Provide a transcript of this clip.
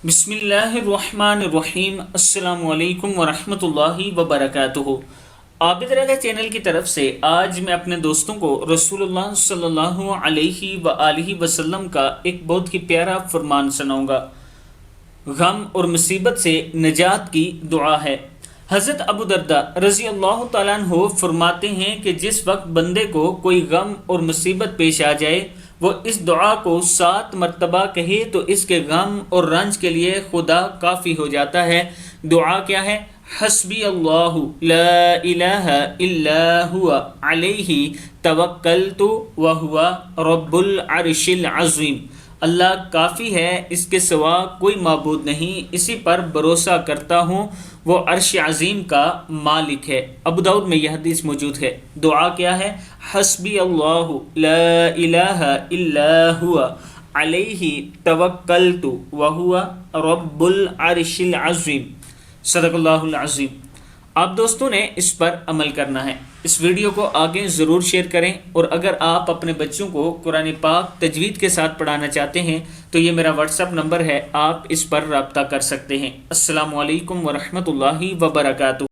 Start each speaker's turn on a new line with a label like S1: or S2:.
S1: بسم اللہ الرحمن الرحیم۔ السلام علیکم ورحمۃ اللہ وبرکاتہ۔ آبدراجہ چینل کی طرف سے آج میں اپنے دوستوں کو رسول اللہ صلی اللہ علیہ وآلہ وسلم کا ایک بہت ہی پیارا فرمان سناؤں گا۔ غم اور مصیبت سے نجات کی دعا ہے۔ حضرت ابو درداء رضی اللہ تعالیٰ عنہ فرماتے ہیں کہ جس وقت بندے کو کوئی غم اور مصیبت پیش آ جائے وہ اس دعا کو 7 مرتبہ کہے تو اس کے غم اور رنج کے لیے خدا کافی ہو جاتا ہے۔ دعا کیا ہے؟ حسبی اللہ لا الہ الا ہوا علیہ توکلت وہو رب العرش العظیم۔ اللہ کافی ہے، اس کے سوا کوئی معبود نہیں، اسی پر بھروسہ کرتا ہوں، وہ عرش عظیم کا مالک ہے۔ ابو داؤد میں یہ حدیث موجود ہے۔ دعا کیا ہے؟ حسبی اللہ لا الہ الا ہوا علیہ توکلت وہو رب العرش العظیم۔ صدق اللہ العظیم۔ آپ دوستوں نے اس پر عمل کرنا ہے۔ اس ویڈیو کو آگے ضرور شیئر کریں، اور اگر آپ اپنے بچوں کو قرآن پاک تجوید کے ساتھ پڑھانا چاہتے ہیں تو یہ میرا واٹس ایپ نمبر ہے، آپ اس پر رابطہ کر سکتے ہیں۔ السلام علیکم ورحمۃ اللہ وبرکاتہ۔